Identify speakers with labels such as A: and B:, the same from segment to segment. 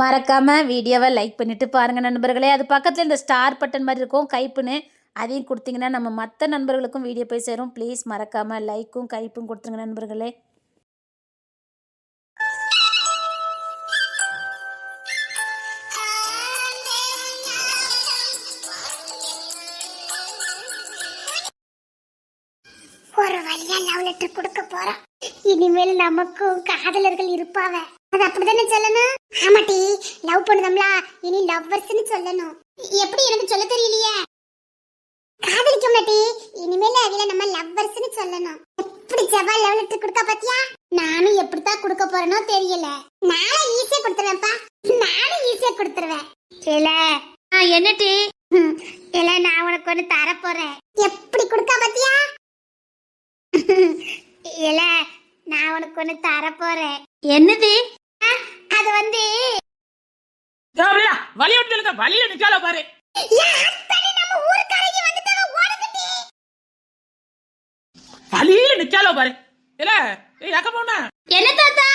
A: மறக்காம வீடியோவை லைக் பண்ணிட்டு பாருங்க நண்பர்களே. அது பக்கத்தில் இந்த ஸ்டார் பட்டன் மாதிரி இருக்கும் கைப்புன்னு, அதையும் கொடுத்தீங்கன்னா நம்ம மற்ற நண்பர்களுக்கும் வீடியோ போய் சேரும். ப்ளீஸ் மறக்காம லைக்கும் கைப்பும் கொடுத்துருங்க நண்பர்களே.
B: ஒரு வழியா லவ் லெட்டர் கொடுக்க போறோம். இனிமேல் நமக்கும் காதலர்கள் இருப்பாவ. அது அப்படிதானே சொல்லணும்? ஆமாட்டி, லவ் பண்ணுதம்ல, இனி லவ்வர்ஸ்னு சொல்லணும். எப்படி எனக்கு சொல்ல தெரியலையே. காதலிக்கோம்லட்டி, இனிமேல் அவில நம்ம லவ்வர்ஸ்னு சொல்லணும். எப்படி ஜவா லவ் லெட்டர் கொடுக்க பாத்தியா? நானும் எப்படித்தான் கொடுக்க போறேனோ தெரியல. நானும் ஈஸியா கொடுத்துருவேன்ப்பா. நானும் ஈஸியா கொடுத்துருவேன். இல்ல
A: என்னட்டி
B: இல்ல, நான் உனக்கு ஒண்ணு தர போறேன். எப்படி கொடுக்க பாத்தியா? இல்ல, நான் உனக்கு ஒண்ணு தர போறேன்.
A: என்னது?
B: அது வந்து
C: வழியில நிக்கால பாரு.
B: நம்ம ஊர்க்காரங்க வந்துட்டாங்க, ஓடுங்கடி.
C: வழியில நிக்கால பாரு. இல்ல யாக்க போன
A: என்ன தாத்தா?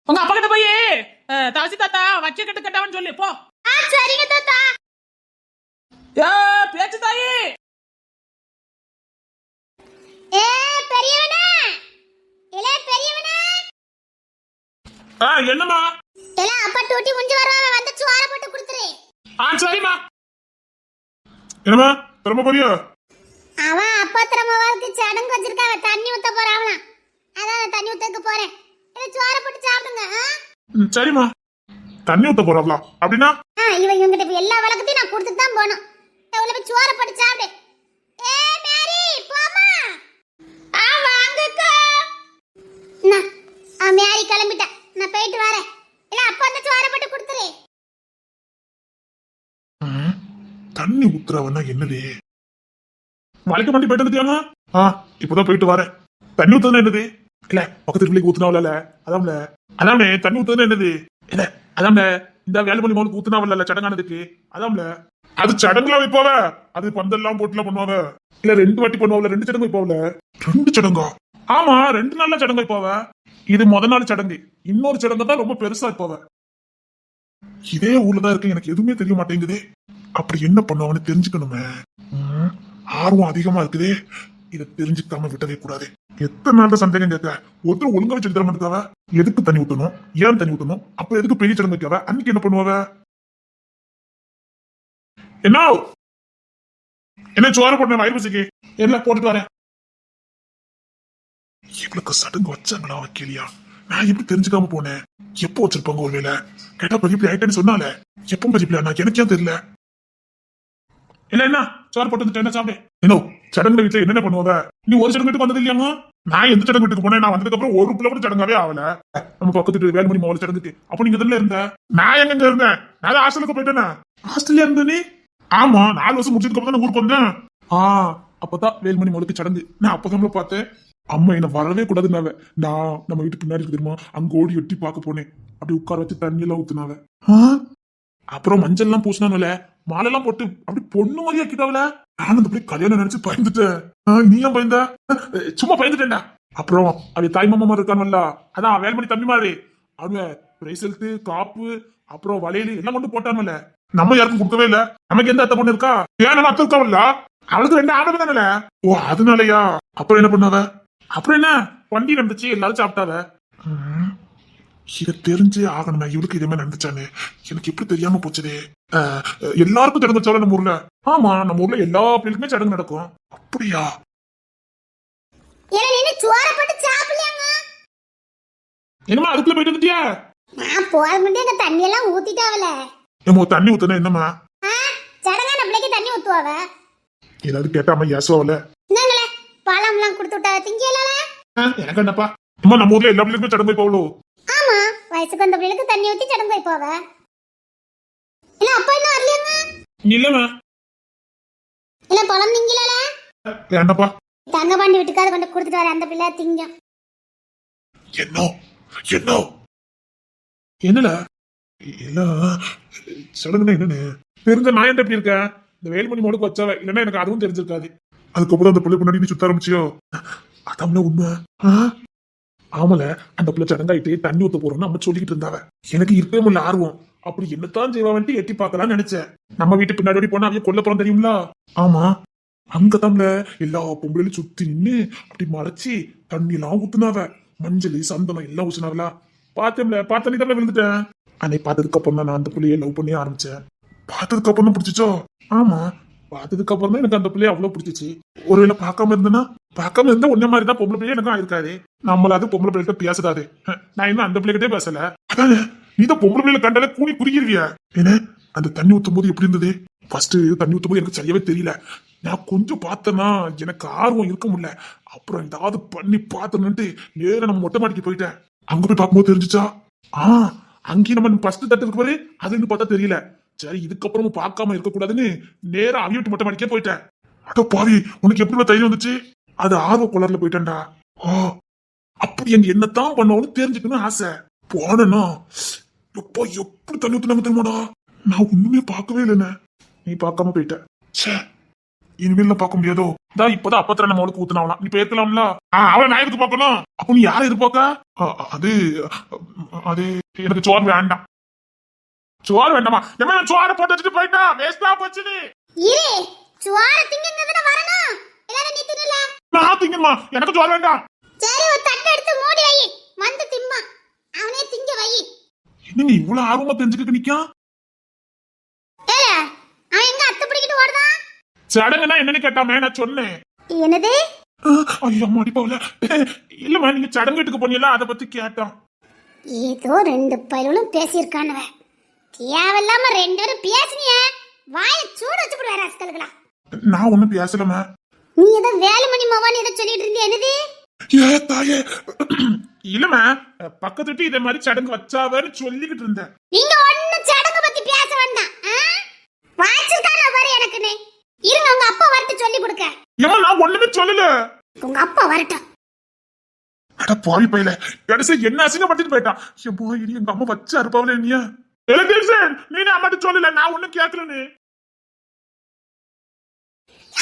C: உங்க அப்பா கிட்ட போய் தாசி தாத்தா வச்ச கட்டு கட்டவன்னு சொல்லி போ.
A: சரிங்க தாத்தா.
C: பேச்சு தாயி.
B: ஏ பெரியவனே, இல்ல பெரியவனே.
C: என்னம்மா?
B: இல்ல அப்பா டூட்டி முடிஞ்சு வரவங்க வந்து சோற போட்டு குடுத்துரு.
C: சரிம்மா. என்னம்மா திரும்ப போறியா?
B: அவன் அப்பா திரும்பவாருக்கு சடங்கு வச்சிருக்காவ, தண்ணி ஊத்த போறாவலாம். அதான் தண்ணி ஊத்தக்கு போறேன். இல்ல சோற போட்டு சாப்பிடுங்க.
C: சரிம்மா. தண்ணி ஊத்த போறாங்களா? அப்படின்னா
B: இவங்கிட்ட எல்லா வழக்கத்தையும் நான் கொடுத்துட்டு தான் போகணும். உள்ள போய் சோற போட்டு சாப்பிடு. ஏ மேரி போமா.
A: வாங்கக்கா.
B: மேரி கிளம்பிட்டா, நான் போயிட்டு வரேன். இல்ல அப்பா வந்து சோற போட்டு கொடுத்துரு.
D: தண்ணி ஊத்துறவனா என்னது? மலைக்கு மாட்டி போயிட்டு வந்துட்டியாங்க? இப்பதான் போயிட்டு வரேன். தண்ணி ஊத்துறது என்னது? இல்ல பக்கத்து பிள்ளைக்கு ஊத்துனாவல, அதாம்ல அதாம்ல தண்ணி ஊத்துறது என்னது? இல்ல அதாம்ல இந்த வேலை பண்ணி மோனுக்கு ஊத்துனாவல சடங்கானதுக்கு, அதாம்ல அது சடங்குலாம் வைப்பாவ. அது பந்தெல்லாம் போட்டுலாம் பண்ணுவாவ. இல்ல 2 வாட்டி பண்ணுவாவல, 2 சடங்கு வைப்பாவல. 2 சடங்கா? ஆமா, 2 நாள்ல சடங்கு வைப்பாவ. இது முத நாள் சடங்கு. இன்னொரு சடங்கு தான் ரொம்ப பெருசா வைப்பாவ. இதே ஊர்லதான் இருக்கு, எனக்கு எதுவுமே தெரிய மாட்டேங்குது. அப்படி என்ன பண்ணுவான்னு தெரிஞ்சுக்கணுமே. ஆர்வம் அதிகமா இருக்குதே, இதை தெரிஞ்சுக்காம விட்டவே கூடாது. எத்தனை நாள் சந்தேகம் கேட்க, ஒருத்தர் ஒழுங்காவே சொல்லி தர மாட்டேங்காவ. எதுக்கு தண்ணி ஊத்தணும், ஏன் தண்ணி ஊத்தணும், அப்ப எதுக்கு பெரிய சடங்கு வைக்காவ, அன்னைக்கு என்ன பண்ணுவாவ? என்ன சோற போட்டேன் வயிறு பசிக்கு, எல்லாம் போட்டுட்டு வரேன். இவளுக்கு சடங்கு வச்சாங்களா வைக்கலையா? நான் எப்படி தெரிஞ்சுக்காம போனேன்? எப்போ வச்சிருப்பாங்க? ஒருவேளை கேட்டா பதிப்பு ஆயிட்டேன்னு சொன்னால, எப்போ பதிப்பு நான் எனக்கு ஏன் தெரியல. இல்ல என்ன சோறு போட்டு என்ன சாப்பிடு. என்ன சடங்கு வீட்டுல என்னென்ன பண்ணுவாங்க? நீ ஒரு சடங்கு வீட்டுக்கு வந்தது இல்லையாங்க? நான் எந்த சடங்கு வீட்டுக்கு போனேன்? நான் வந்ததுக்கு அப்புறம் ஒரு பிள்ளை கூட சடங்காவே ஆகல. நம்ம பக்கத்து வேலுமணி மாவட்ட சடங்குக்கு. அப்ப நீங்க இதுல இருந்த, நான் எங்க இருந்தேன்? நான் ஹாஸ்டலுக்கு போயிட்டேனே. ஹாஸ்டல்ல இருந்தே? ஆமா, 4 வருஷம் முடிச்சதுக்கு அப்புறம் தான் ஊருக்கு வந்தேன். அப்பதான் வேலுமணி மாவளுக்கு சடங்கு. நான் அப்பதான் பார்த்தேன். அம்மா என்ன வரவே கூடாதுன்னாவ. நான் நம்ம வீட்டுக்கு பின்னாடி இருக்கு தெரியுமா, அங்க ஓடி எட்டி பார்க்க போனேன். அப்படி உட்கார வச்சு தண்ணி எல்லாம் ஊத்துனாவ. அப்புறம் மஞ்சள் எல்லாம் பூசினால, மாலை எல்லாம் போட்டு அப்படி பொண்ணு மாதிரி ஆக்கிட்டாவல. நான் அந்த கல்யாணம் நினைச்சு பயந்துட்டேன். நீ ஏன் பயந்த? சும்மா பயந்துட்டேன்டா. அப்புறம் அவ தாய் மாமா இருக்கான்ல, அதான் வேல்மணி தம்பி மாதிரி, அவன் பிரைசல்ட்டு காப்பு அப்புறம் வளையல் எல்லாம் கொண்டு போட்டான்ல. நம்ம யாருக்கும் கொடுக்கவே இல்ல. நமக்கு எந்த அத்தை பொண்ணு இருக்கா? ஏன் அத்தை இருக்காவல்ல, அவளுக்கு 2 ஆடவே தானே. ஓ அதனாலயா? அப்புறம் என்ன பண்ணாவ? அப்புறம் என்ன வண்டி நடந்துச்சு, எல்லாரும் சாப்பிட்டாவ. இத தெரிஞ்சே ஆகணுமே, இவளுக்கு இதே மாதிரி நடந்துச்சானு எனக்கு எப்படி தெரியாம போச்சுதே. எல்லாருக்கும் சடங்கு வச்சாலும் நம்ம ஊர்ல. ஆமா, நம்ம ஊர்ல எல்லா பிள்ளைக்குமே சடங்கு நடக்கும். அப்படியா? என்னமா அதுக்குள்ள போயிட்டு வந்துட்டியா?
B: நான் போற முன்னே அந்த தண்ணி எல்லாம் ஊத்திட்டாவல.
D: ஏமோ தண்ணி ஊத்துனா என்னமா?
B: சடங்கான பிள்ளைக்கு தண்ணி ஊத்துவாவ.
D: ஏதாவது கேட்டாம ஏசுவாவல.
B: என்னங்களே பழம்லாம் கொடுத்து விட்டாவ, திங்கலால.
D: எனக்கு என்னப்பா, அம்மா நம்ம ஊர்ல எல்லா பிள்ளைக்குமே சடங்கு வைப்பாவளோ?
B: ஆமா, வயசுக்கு வந்த பிள்ளைக்கு தண்ணி ஊத்தி சடங்கு வைப்பாவ. இல்ல அப்பா இன்னும் வரலையாங்க?
D: இல்லமா.
B: இல்ல பழம் திங்கலால.
D: வேண்டாப்பா.
B: தங்கபாண்டி வீட்டுக்காவது கொண்டு கொடுத்துட்டு வர, அந்த பிள்ளை திங்க.
D: என்ன என்ன என்னல இல்ல சடங்குனா என்னன்னு தெரிஞ்ச நான் என்ன எப்படி இருக்கேன்? இந்த வேலுமணி மோடுக்கு வச்சாவ, இல்லன்னா எனக்கு அதுவும் தெரிஞ்சிருக்காது. அதுக்கப்புறம் அந்த பிள்ளை முன்னாடி நீ சுத்த ஆரம்பிச்சியோ? அதான் உண்மை. ஆமல அந்த பிள்ளை சடங்காயிட்டு தண்ணி ஊத்த போறோம்னு நம்ம சொல்லிக்கிட்டு இருந்தாவ. எனக்கு இருக்கவே முடியல ஆர்வம். அப்படி என்னத்தான் செய்வான்ட்டு எட்டி பார்க்கலாம்னு நினைச்சேன். நம்ம வீட்டு பின்னாடி போனா அவங்க கொல்ல போறோம் தெரியுங்களா? ஆமா, அங்கதான்ல எல்லா பொம்பளையும் சுத்தி நின்னு அப்படி மறைச்சி தண்ணி எல்லாம் ஊத்துனாவ, மஞ்சள் சந்தனம் எல்லாம் ஊத்துனாவலா. பார்த்தேன்ல, பார்த்த தான் விழுந்துட்டேன். அன்னை பார்த்ததுக்கு அப்புறம் தான் நான் அந்த பிள்ளைய லவ் பண்ணி ஆரம்பிச்சேன். பார்த்ததுக்கு அப்புறம் தான் பிடிச்சிச்சோ? ஆமா, பார்த்ததுக்கு அப்புறம் தான் எனக்கு அந்த பிள்ளைய அவ்வளவு பிடிச்சிச்சு. ஒருவேளை பார்க்காம இருந்தா ஒன்னே மாதிரி தான் பொம்பளை பிள்ளைய எனக்கும் ஆயிருக்காது. நம்மளாவது பொம்பளை பிள்ளைகிட்ட பேசுறாரு, நான் இன்னும் அந்த பிள்ளைகிட்டே பேசல. அதானே நீ தான் பொம்பளை பிள்ளைல கண்டாலே கூனி குறுகிருவியா? என்ன அந்த தண்ணி ஊத்தும் போது எப்படி இருந்தது? ஃபர்ஸ்ட் தண்ணி ஊத்தும் போது எனக்கு சரியாவே தெரியல. நான் கொஞ்சம் பார்த்தேன்னா எனக்கு ஆர்வம் இருக்க முடியல. அப்புறம் ஏதாவது பண்ணி பார்த்தேன்னுட்டு நேரம் நம்ம மொட்டை மாடிக்கு போயிட்டேன். அங்க போய் பார்க்கும்போது தெரிஞ்சுச்சா? அங்கேயும் நம்ம ஃபர்ஸ்ட் தட்டு இருக்கு பாரு, அதுன்னு பார்த்தா தெரியல. சரி, இதுக்கப்புறமும் பார்க்காம இருக்கக்கூடாதுன்னு நேரம் அவியட்டு மொட்டை மாடிக்கே போயிட்டேன். அட பாவி, உனக்கு எப்படி தைரியம் வந்துச்சு? அது ஆர்வ கொலர்ல போயிட்டேன்டா. அப்படி எங்க என்னத்தான் பண்ணுவோம்னு தெரிஞ்சுக்கணும் ஆசை. போனா எப்போ எப்படி தண்ணி ஊத்துனாங்க தெரியுமாடா? நான் ஒண்ணுமே பார்க்கவே இல்லைண்ணே. நீ பார்க்காம போயிட்ட. சே, இனிமேல் பார்க்க முடியாதோ? இப்பதான் அப்பத்துல நம்ம அவளுக்கு ஊத்துனாவலாம், நீ பேர்க்கலாம்ல. அவளை நான் எதுக்கு பார்க்கணும்? அப்ப நீ யாரை எதிர்பார்க்க? அது அது எனக்கு சோறு வேண்டாம். சோறு வேண்டாமா? என்ன சோறு போட்டு வச்சுட்டு போயிட்டா வேஸ்டா போச்சு.
B: இரு, சுவார திங்கங்கதன வரணும். எல்லாரும் நீ தின்னல.
D: நான் திங்கமா, எனக்கு சோறு வேண்டாம்.
B: சரி, ஒரு தட்டு எடுத்து மூடி வை, வந்து திம்மா. அவனே திங்க வை.
D: என்ன இவ்வளவு ஆர்வமா தெரிஞ்சுக்க நிக்கா?
B: ஏல, அவன் எங்க அத்தை பிடிக்கிட்டு ஓடுதான்?
D: சடங்குனா என்னன்னு கேட்டாமே, நான் சொன்னேன்.
B: என்னது?
D: ஐயோ மாடி போல. இல்லம்மா, நீங்க சடங்கு வீட்டுக்கு போனீங்களா, அதை பத்தி கேட்டான்.
B: ஏதோ ரெண்டு பயிலும் பேசியிருக்கானுவ. தேவையில்லாம ரெண்டு பேரும் பேசினிய, வாயை சூடு வச்சு போடுவாரு அஸ்கல்களா.
D: நான் ஒண்ணும் பேசலமா.
B: நீ ஏதோ வேலுமணி மவான்னு ஏதோ சொல்லிட்டு இருந்தே, என்னது?
D: ஏ தாயே, இல்லம்மா, பக்கத்து வீட்டு இதே மாதிரி சடங்கு வச்சாவன்னு சொல்லிக்கிட்டு இருந்தேன்.
B: நீங்க ஒண்ணு சடங்கு பத்தி பேச வேண்டாம். வாச்சிருக்கான பாரு எனக்குன்னு. இருங்க, உங்க அப்பா வரட்டு சொல்லி கொடுக்க.
D: ஏமா, நான் ஒண்ணுமே சொல்லல.
B: உங்க அப்பா வரட்டும்.
D: அட பாவி பையல, கடைசி என்ன அசிங்கப்படுத்திட்டு போயிட்டான். எம்மா, இனி எங்க அம்மா வச்சா இருப்பாவல நீ. நீ அம்மாட்ட சொல்லல, நான் ஒண்ணும் கேட்கலன்னு.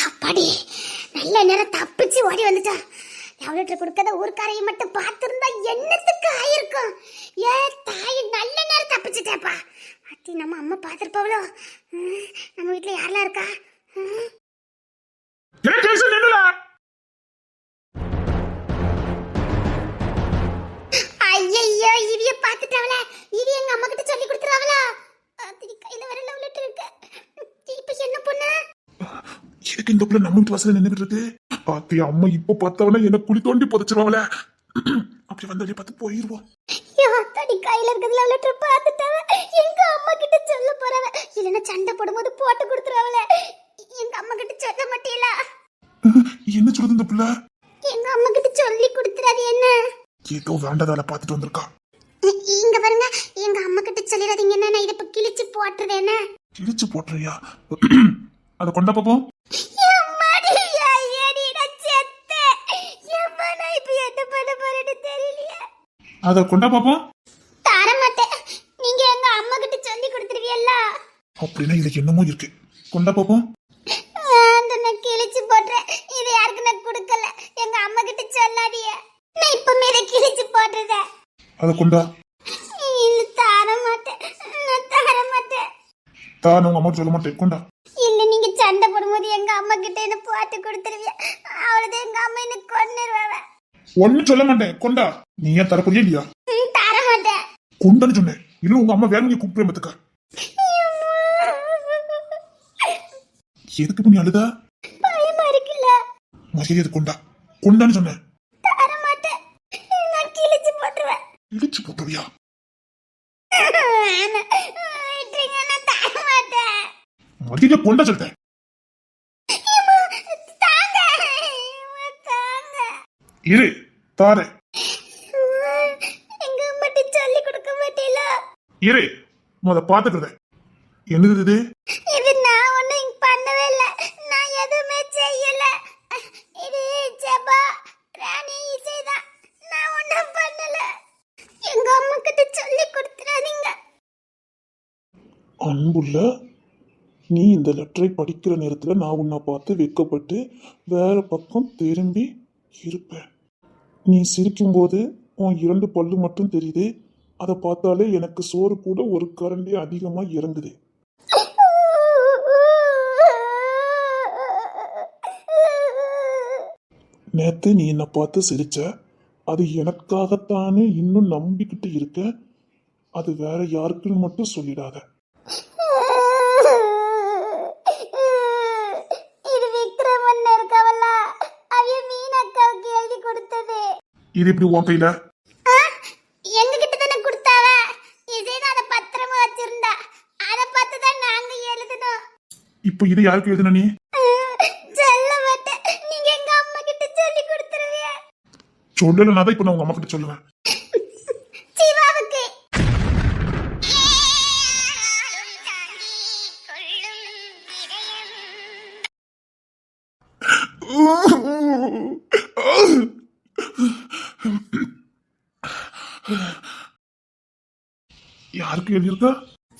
B: அப்படி நல்ல நேரம் தப்பிச்சு ஓடி வந்துட்டா. எவ்வளவு கொடுக்காத ஊர்க்காரையை மட்டும் பார்த்திருந்தா என்னத்துக்கு ஆயிருக்கும். ஏ தாய், நல்ல நேரம் தப்பிச்சுட்டேப்பா. அத்தி, நம்ம அம்மா பார்த்திருப்பாவளோ? நம்ம வீட்டுல யாரெல்லாம் இருக்கா? ஐயோ, இவிய பார்த்துட்டாவல. இவி எங்க அம்மா கிட்ட சொல்லி கொடுத்துறாவல. அத்தி கையில வர லவ் லெட்டர் இருக்கு. இப்ப என்ன பண்ண?
D: எனக்கு இந்த பிள்ளை நம்ம வீட்டு வாசல நின்னுட்டு இருக்கு. பாத்தி, அம்மா இப்ப பார்த்தவன என்ன குழி தோண்டி புதைச்சிருவாங்களே. அப்படி வந்தாலே பார்த்து போயிருவோம்.
B: தடி கையில இருக்கிறது லவ் லெட்டர் பார்த்துட்டாவ. எங்க அம்மா கிட்ட சொல்ல போறவ, இல்லனா சண்டை போடும்போது போட்டு கொடுத்துறாவல. எங்க அம்மா கிட்ட சொல்ல மாட்டீங்களா?
D: என்ன சொல்லுது இந்த பிள்ளை?
B: எங்க அம்மா கிட்ட சொல்லி கொடுத்துறாது. என்ன
D: ஏதோ வேண்டதால பாத்துட்டு வந்திருக்கா.
B: இங்க பாருங்க, எங்க அம்மா கிட்ட சொல்லிடாதீங்க. என்ன நான் இத இப்ப கிழிச்சு போட்டுறது. என்ன
D: கிழிச்சு போட்டுறியா? அத கொண்டா பாப்போம். அத கொண்டா பாப்போம்.
B: தர மாட்டேன். நீங்க எங்க அம்மா கிட்ட சொல்லி கொடுத்துருவீல்ல.
D: அப்படின்னா இதுக்கு என்னமோ இருக்கு. கொண்டா பாப்போம்.
B: நான் கிழிச்சு போடுறேன். இது யாருக்கு நான் கொடுக்கல. எங்க அம்மா கிட்ட சொல்லாதீங்க. நான் இப்பமே இதை கிழிச்சு போடுறேன்.
D: அத கொண்டா.
B: இல்ல, தர மாட்டேன். நான் தர மாட்டேன்.
D: நான் உங்க அம்மா சொல்ல மாட்டேன். கொண்டா.
B: இல்ல, நீங்க சண்டை போடும்போது எங்க அம்மா கிட்ட என்ன போட்டு கொடுத்துருவீங்க. அவ்வளவுதான், எங்க அம்மா என்ன கொன்னுருவாங்க.
D: ஒன்னும் சொல்ல மாட்டேன். கொண்டா. நீ ஏன் தரப்போறியா இல்லையா?
B: தர மாட்டேன்.
D: கொண்டான்னு சொன்னேன். இல்ல உங்க அம்மா வேற நீங்க கூப்பிட்டு பத்துக்க. எதுக்கு நீ அழுதா?
B: பயமா இருக்குல்ல.
D: மரியாதை கொண்டா. கொண்டான்னு சொன்னேன்.
B: தர மாட்டேன். நான் கிழிச்சு போட்டுருவேன்.
D: இடிச்சு போட்டுவியா?
B: நான் தர மாட்டேன்.
D: மரியாதை கொண்டா சொல்லிட்டேன். இரு, தாரே.
B: எங்க அம்மாட்ட சொல்லி கொடுக்க மாட்டீல?
D: இரு, முத பாத்துக்கிறத. என்னது இது?
B: இது நான் ஒண்ணும் பண்ணவே இல்ல. நான் எதுவுமே செய்யல. இது ஜபா ராணி இசைதான். நான் ஒண்ணும் பண்ணல. எங்க அம்மா கிட்ட சொல்லி கொடுத்துறாதீங்க.
D: அன்புள்ள, நீ இந்த லெட்டரை படிக்கிற நேரத்துல நான் உன்னை பார்த்து வெட்கப்பட்டு வேற பக்கம் திரும்பி இருப்பேன். நீ சிரிக்கும்போது உன் 2 பல்லு மட்டும் தெரியுது. அதை பார்த்தாலே எனக்கு சோறு கூட ஒரு கரண்டி அதிகமா இறங்குது. நேத்து நீ என்னை பார்த்து சிரிச்ச, அது எனக்காகத்தானே இன்னும் நம்பிக்கிட்டு இருக்க. அது வேற யாருக்குன்னு மட்டும் சொல்லிடாத.
B: இது விக்ரமன் இருக்கவல்ல, அவிய மீனாக்காவுக்கு எழுதி கொடுத்தது.
D: இது எப்படி உன் கையில?
B: எங்க கிட்ட தானே கொடுத்தாவ. இதேதான் அதை பத்திரமா வச்சிருந்தா. அதை பார்த்து தான் நாங்க எழுதினோம்.
D: இப்போ இது யாருக்கு எழுதுன நீ?
B: சொல்ல மாட்டேன். நீங்க எங்க அம்மா கிட்ட சொல்லி கொடுத்துருவிய.
D: சொல்லலைன்னா தான் இப்போ நான் உங்க அம்மா கிட்ட சொல்லுவேன்.
B: சிவாவுக்கு.
D: யாருக்கு எழுதியிருக்கா?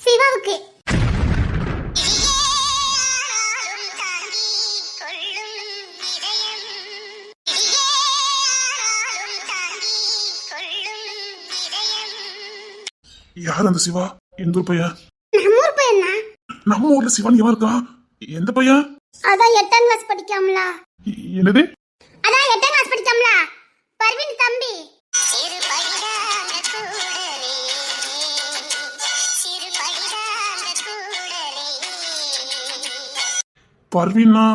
B: சிவாவுக்கு.
D: யார் அந்த சிவா? எந்த ஊர் பையன்?
B: நம்ம ஊர் பையனா?
D: நம்ம ஊர்ல சிவான் எவன் இருக்கா? எந்த பையன்?
B: அதான் 8ஆம் கிளாஸ் படிக்காமல.
D: என்னது?
B: அதான் 8ஆம் கிளாஸ் படிக்காமல. பர்வீன் தம்பி.
D: பர்வீனா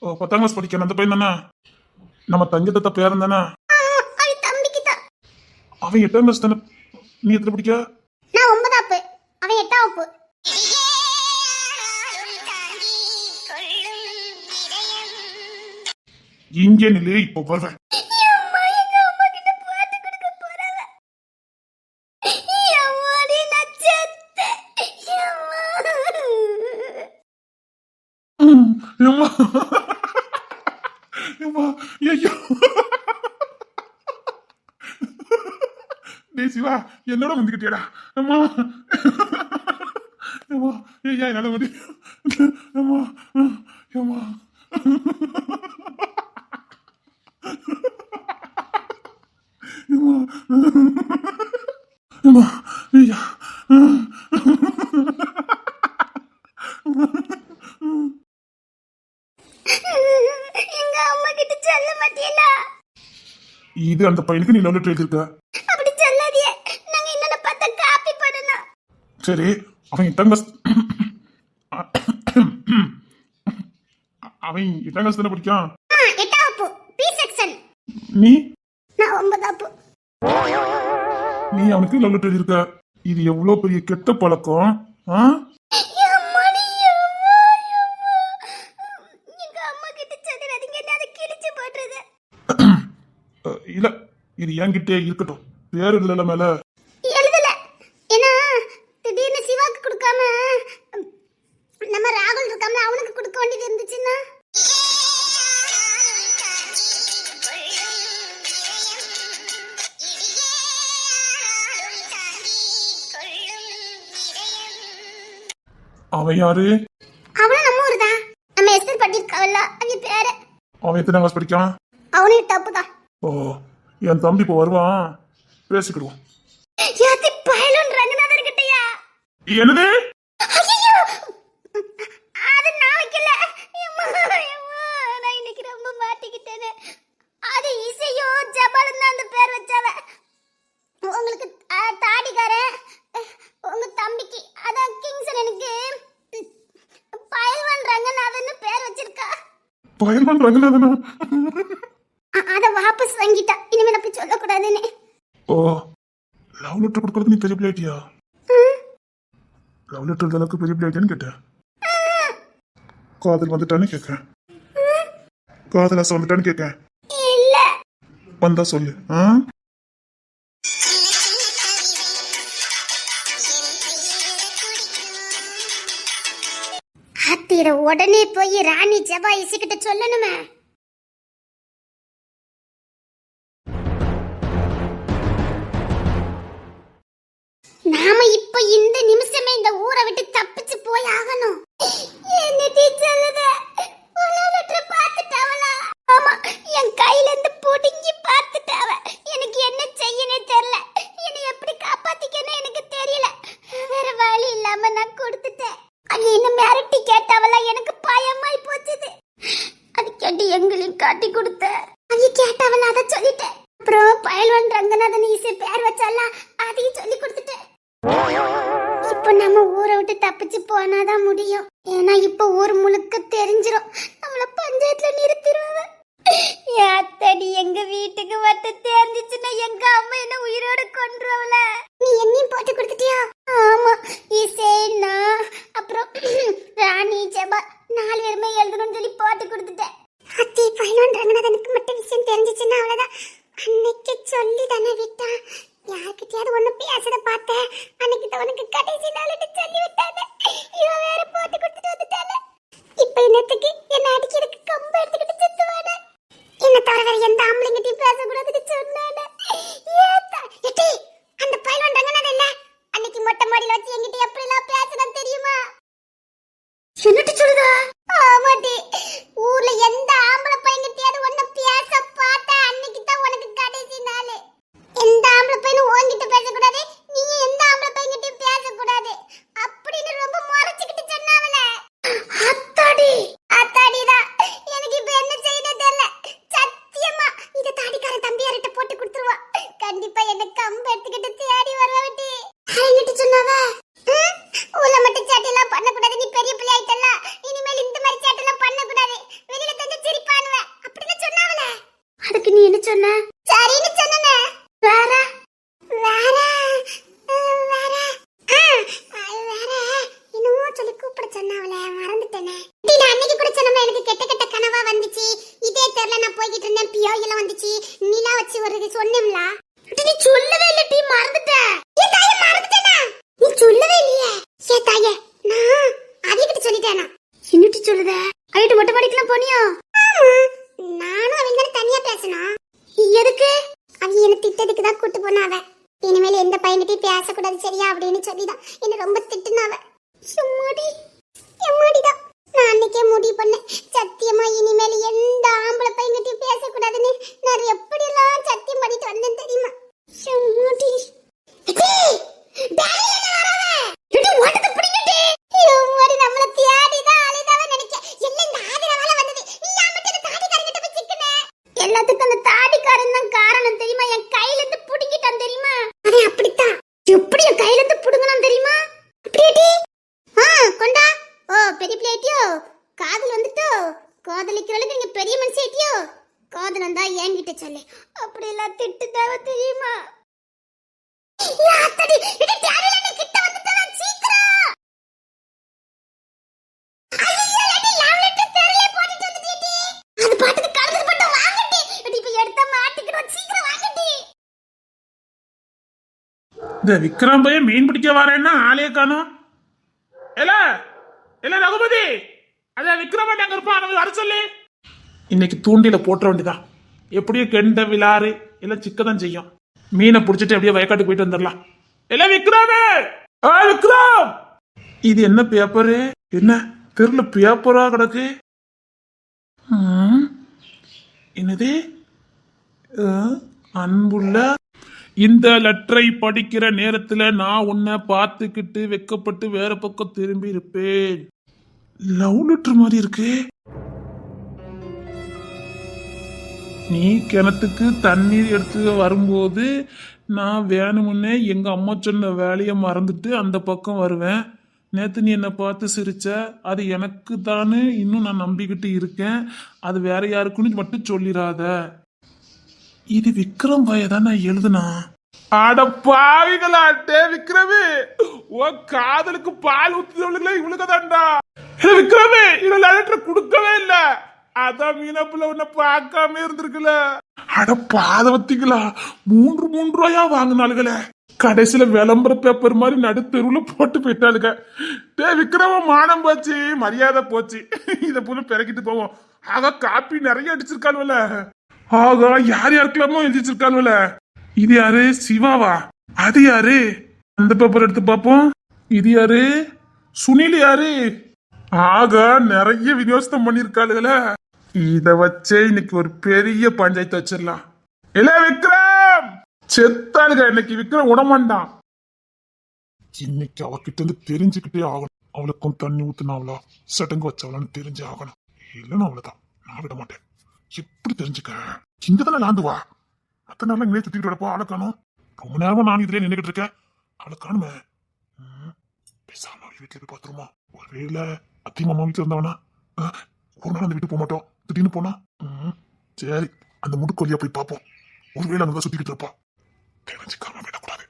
D: 10ஆம் கிளாஸ் படிக்க அந்த பையன் தானே? நம்ம தங்கி தத்த பேரன் தானே?
B: அது தம்பிக்கு தான்.
D: அவன் 8ஆம் கிளாஸ் தானே? நீ எத்தனை படிக்க?
B: நான் 9ஆப்பு, அவன் 8ஆப்பு.
D: இங்கே நில்லு, இப்போ வருவேன்.
B: அம்மா, எங்க அம்மா கிட்ட பாட்டு கொடுக்க போறாவ. அம்மாடி, நான் செத்தேன்.
D: அம்மா. அம்மா, ஐயோ. டேய் சிவா, என்னோட வந்துக்கிட்டியாடா? அம்மா. அம்மா, ஐயா, என்னால வந்து. அம்மா, அம்மா. அம்மா, அம்மா, ஐயா.
B: எங்க அம்மா கிட்ட சொல்ல மாட்டீங்களா?
D: இது அந்த பையனுக்கு நீ லவ் லெட்டர் எழுதியிருக்க.
B: அப்படி சொல்லாதியே. நாங்க என்னென்ன பார்த்தா காப்பி பண்ணணும்.
D: சரி, அவன் 8ஆம் கிளாஸ். அவன் 8ஆம் கிளாஸ் தானே படிக்கான்?
B: 8ஆப்பு, பி செக்ஷன்.
D: நீ
B: நான் 9ஆப்பு.
D: நீ அவனுக்கு லவ் லெட்டர் எழுதியிருக்க. இது எவ்வளவு பெரிய கெட்ட பழக்கம். ஆ?
B: அம்மாடி, அம்மா, அம்மா. எங்க அம்மா கிட்ட சொல்லிடாதீங்க, நான் அதை கிழிச்சு போட்டுறது.
D: இல்ல, இது என்கிட்டே இருக்கட்டும். பேர் இல்ல மேல.
B: எழுதல. ஏன்னா திடீர்னு சிவாக்கு கொடுக்காம நம்ம ராகுல் இருக்காமல, அவனுக்கு கொடுக்க வேண்டியது இருந்துச்சுன்னா.
D: அவன் யாரு?
B: அவனும் நம்ம ஊர் தான். நம்ம எஸ்டர் பண்ணிருக்காவல்ல, அது பேரு.
D: அவன் எத்தனை கிளாஸ் படிக்கான்?
B: அவனே தப்பு தான்.
D: ஓ, என் தம்பி இப்போ வருவான், பேசிக்கிடுவோம்.
B: யாத்தி பயலும் ரங்கநாதர் கிட்டயா?
D: என்னது?
B: ஐயோ, அது நான் வைக்கல. அம்மா, அம்மா, நான் இன்னைக்கு ரொம்ப மாட்டிக்கிட்டேனே. அது இசையோ ஜபாலும் தான் அந்த பேர் வச்சாவ. உங்களுக்கு தாடிக்காரன் உங்க தம்பிக்கு அதான் கிங்சன் எனக்கு பயல்வான் ரங்கநாதன் பேர் வச்சிருக்கா.
D: பயல்வான் ரங்கநாதனா?
B: அத வாபஸ் வாங்கிட்டா. இனிமே அப்படி சொல்லக்கூடாதுன்னு.
D: ஓ, லவ் லெட்டர் கொடுக்கறது நீ பெரிய பிள்ளைட்டியா? லவ் லெட்டர் அளவுக்கு பெரிய பிள்ளைட்டியான்னு கேட்டேன். காதல் வந்துட்டான்னு கேட்கேன். காதலாசை வந்துட்டான்னு கேட்கேன்.
B: இல்ல,
D: வந்தா சொல்லு. ஆ?
B: அத்திர உடனே போய் ராணி ஜபா இசைக்கிட்ட சொல்லணுமே. நாம இப்ப இந்த நிமிஷமே இந்த ஊரை விட்டு தப்பிச்சு போய் ஆகணும். என்ன டீச்சர் பார்த்துட்டாவளா? ஆமா, என் கையில இருந்து புடுங்கி பார்த்துட்டாவ. எனக்கு என்ன செய்யனே தெரியல. என்னை எப்படி காப்பாத்திக்கணும்? பைலவான் ரங்கநாதன் ஈஸி பேர் வச்சால அதையும் சொல்லி கொடுத்துட்டேன். இப்போ நம்ம ஊரை விட்டு தப்பிச்சு போனாதான் முடியும். ஏன்னா இப்போ ஊர் முழுக்க தெரிஞ்சிரும், நம்மள பஞ்சாயத்துல நிறுத்திடுவாங்க. அத்தடி எங்க வீட்டுக்கு வந்து தெரிஞ்சிச்சுன்னா எங்க அம்மா என்ன உயிரோட கொன்றுவல. நீ என்னையும் போட்டு கொடுத்துட்டியா? ஆமா, இசேனா அப்புறம் ராணி ஜபா 4 பேருமே எழுதணும்னு சொல்லி போட்டு கொடுத்துட்டேன். அத்தி பையன் ரங்கநாதனுக்கு மட்டும் விஷயம் தெரிஞ்சிச்சுன்னா அவ்வளவுதான். அன்னைக்கு சொல்லி தானே விட்டான். யார்கிட்டயாவது ஒண்ணு பேசுறத பார்த்தேன். அன்னைக்கு தான் உனக்கு கடைசி நாள்னு சொல்லி விட்டானே. இவன் வேற போட்டு கொடுத்துட்டு வந்துட்டானே. இப்ப என்னத்துக்கு என்ன அடிக்கிறதுக்கு கம்பு எடுத்துக்கிட்டு சுத்துவானே. என்ன தவிர வேற எந்த ஆம்பளைங்கிட்டையும் பேசக்கூடாதுன்னு சொன்னானே. ஏட்டி அந்த பையன் ரங்கநாதன் இல்ல அன்னைக்கு மொட்டை மாடியில வச்சு என்கிட்ட எப்படி எல்லாம் பேசுறான்னு தெரியுமா? என்னட்டு சொல்லுதா? ஆமாட்டி, ஊர்ல எந்த ஆம்பளை பையன்கிட்டயாவது ஒண்ணு பேச பார்த்தா அன்னைக்கு தான் உனக்கு கடைசி நாள். எந்த ஆம்பளை பையனும் உன்கிட்ட பேசக்கூடாது, நீ எந்த ஆம்பளை பையன்கிட்டயும் பேசக்கூடாது அப்படின்னு ரொம்ப முறைச்சுக்கிட்டு சொன்னாவல. அத்தாடி அத்தாடிதான். எனக்கு இப்ப என்ன செய்யணும் தெரியல. சத்தியமா இத தாடிக்கார தம்பியார்கிட்ட போட்டு கொடுத்துருவா. கண்டிப்பா என்ன கம்பு எடுத்துக்கிட்டு தேடி வருவாட்டி. என்னட்டு சொன்னாவ? ஊர்ல மட்டும் சேட்டெல்லாம் பண்ணக்கூடாது, நீ பெரிய பிள்ளை ஆயிட்டல்ல, இனிமேல் இந்த மாதிரி சேட்டெல்லாம் பண்ணக்கூடாது, வெளியில தெரிஞ்ச சிரிப்பானுவ அப்படின்னு சொன்னாவல. அதுக்கு நீ என்ன சொன்ன? சரின்னு சொன்னனே. வேற வேற வேற வேற இன்னும் சொல்லி கூப்பிட சொன்னாவல, மறந்துட்டேனே. நான் அன்னைக்கு கூட சொன்னேன், எனக்கு கெட்ட கெட்ட கனவா வந்துச்சு, இதே தெருல நான் போய்கிட்டு இருந்தேன், பியோ எல்லாம் வந்துச்சு, நிலா வச்சு வருது சொன்னேம்ல. நீ சொல்லவே இல்ல டீ, மறந்துட்ட. ஏ தாயே, மறந்துட்டேனா? நீ சொல்லவே இல்லையே. ஏ தாயே, நான் அவிகிட்ட சொல்லிட்டேனா? என்னட்டி சொல்லுத? ஐட்டு மொட்டை மாடிக்கலாம் போனியோ? ஆமா, நானும் அவங்க தனியா பேசணும். எதுக்கு? அவங்க என்ன திட்டத்துக்கு தான் கூட்டு போனாவ. இனிமேல் எந்த பையன்கிட்டயும் பேசக்கூடாது சரியா அப்படின்னு சொல்லிதான் என்ன ரொம்ப திட்டுனாவ. எம்மாடி எம்மாடிதான். நான் அன்னைக்கே முடிவு பண்ணேன், சத்தியமா இனிமேல் எந்த ஆம்பளை பையன்கிட்டயும் பேசக்கூடாதுன்னு. நான் எப்படியெல்லாம் சத்தியம் பண்ணிட்டு வந்தேன் தெரியுமா? எம்மாடி எல்லாத்துக்கும் அந்த தாடிக்காரன் தான் காரணம் தெரியுமா? என் கையில இருந்து புடுங்கிட்டான் தெரியுமா? அவன் அப்படித்தான். எப்படி என் கையில இருந்து புடுங்கலாம் தெரியுமா? அப்படியே கொண்டா. ஓ பெரிய பிள்ளைட்டியோ, காதல் வந்துட்டோ, காதலிக்கிறவளுக்கு நீங்க பெரிய மனுஷிட்டியோ. காதல் தான் என்கிட்ட சொல்லு, அப்படி எல்லாம் திட்டு தேவை தெரியுமா? யாத்தடி இது தேவையில்ல, நீ கிட்ட வந்துட்டா சீக்கிரம். ஐயோ அடி லவ் லெட்டர் தெரியல போட்டுட்டு வந்துட்டீ. அது பாட்டுக்கு கலந்து போட்டு வாங்கடி. அடி இப்ப எடுத்த மாட்டிக்கிறோம், சீக்கிரம் வாங்கடி.
D: இந்த விக்ரம் பையன் மீன் பிடிக்க வரேன்னா ஆளே காணோம். ஏல ஏல ரகுபதி, அத விக்ரம் அங்க இருப்பான், அவன் வர சொல்லு. இன்னைக்கு தூண்டில போட்டுற வேண்டியதான். எப்படியும் கெண்ட விளாறு எல்லாம் சிக்கதான் செய்யும். மீனை பிடிச்சிட்டு அப்படியே வயக்காட்டுக்கு போயிட்டு வந்துடலாம். எல்லாம் விக்ரமே, விக்ரம். இது என்ன பேப்பரு? என்ன தெருல பேப்பரா கிடக்கு? என்னது? அன்புள்ள, இந்த லெட்டரை படிக்கிற நேரத்துல நான் உன்னை பார்த்துக்கிட்டு வெக்கப்பட்டு வேற பக்கம் திரும்பி இருப்பேன். லவ் லெட்டர் மாதிரி இருக்கு. நீ கிணத்துக்கு தண்ணீர் எடுத்து வரும்போது நான் வேணுமுன்னே எங்க அம்மா சொன்ன வேலையை மறந்துட்டு அந்த பக்கம் வருவேன். நேத்து நீ என்னை பார்த்து சிரிச்ச, அது எனக்கு தானே இன்னும் நான் நம்பிக்கிட்டு இருக்கேன். அது வேற யாருக்குன்னு மட்டும் சொல்லிடாத. இது விக்ரம் பைய தான் நான் எழுதுனா. அட பாவிகளாட்டே விக்ரமே, ஓ காதலுக்கு பால் ஊத்துறவங்களே இவளுக்கு தான்டா. விக்ரமே, இவன் லெட்டர் கொடுக்கவே இல்ல. அதான் மீனப்புல உன்னை பார்க்காம இருந்திருக்குல. அட பாதவத்திகளா, 3 ரூபாயா வாங்கினாளுகளே. கடைசியில விளம்பர பேப்பர் மாதிரி நடு தெருவுல போட்டு போயிட்டாளுங்க. டே விக்ரம, மானம் போச்சு, மரியாதை போச்சு. இத போல பிறக்கிட்டு போவோம். ஆக காப்பி நிறைய அடிச்சிருக்கானுல. ஆகா, யார் யாருக்கெல்லாமோ எழுதிச்சிருக்கானுல. இது யாரு? சிவாவா? அது யாரு? அந்த பேப்பர் எடுத்து பார்ப்போம். இது யாரு? சுனில் யாரு? ஆகா, நிறைய விநியோகம் பண்ணிருக்காளுகள. இத வச்சே இன்னைக்கு ஒரு பெரிய பஞ்சாயத்து வச்சிடலாம். இல்ல விக்ரம், செத்தாளுக. இன்னைக்கு விக்ரம் உடமாண்டான். இன்னைக்கு அவகிட்ட இருந்து தெரிஞ்சுக்கிட்டே ஆகணும். அவளுக்கும் தண்ணி ஊத்துனாவளா சடங்கு வச்சவளான்னு தெரிஞ்சே ஆகணும். இல்லைன்னா அவ்வளவுதான், நான் விட மாட்டேன். எப்படி தெரிஞ்சுக்க? இங்கதானே லாந்துவா. அத்தனை நாள் இங்கே சுத்திட்டு வரப்போ ஆளை காணும். ரொம்ப நேரமா நான் இதுலயே நின்றுகிட்டு இருக்கேன், ஆளை காணுமே. பேசாம வீட்டுல போய் பாத்துருமா? ஒருவேளை அத்தி மாமா வீட்டுல இருந்தவனா? ஒரு நாள் அந்த வீட்டுக்கு போக மாட்டோம், திடீர்னு போனா. சரி, அந்த முடுக்கொல்லியா போய் பார்ப்போம். ஒருவேளை அங்கதான் சுத்திக்கிட்டு இருப்பா. தெரிஞ்சுக்காம விடக்கூடாது.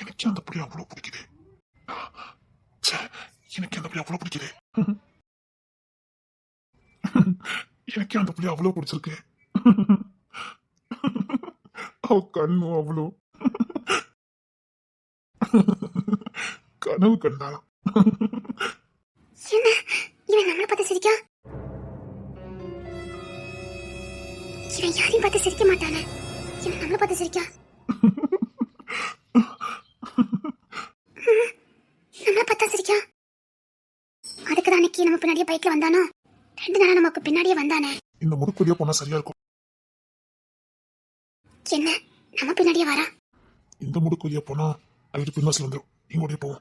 D: எனக்கு அந்த புள்ளி அவ்வளவு பிடிக்குது. எனக்கு அந்த புள்ளி அவ்வளவு பிடிக்குது. எனக்கு அந்த புள்ளி அவ்வளவு பிடிச்சிருக்கு. அவ கண்ணு அவ்வளோ கனவு கண்டாலாம்.
B: என்ன இவன் நம்மளை பார்த்து சிரிக்கா? இவன் யாரையும் பார்த்து சிரிக்க மாட்டானே, இவன் நம்மளை பார்த்து சிரிக்கா? நம்மளை பார்த்தா சிரிக்கா? அதுக்குதான் அன்னைக்கு நம்ம பின்னாடியே பைக்ல வந்தானோ? 2 நாளா நமக்கு பின்னாடியே வந்தானே.
D: இந்த முடுக்குடியா போனா சரியா இருக்கும்.
B: என்ன நம்ம பின்னாடியே வரா?
D: இந்த முடுக்குடியா போனா அவரு பின்னாடி வந்துடும். இங்கோடய போவோம்.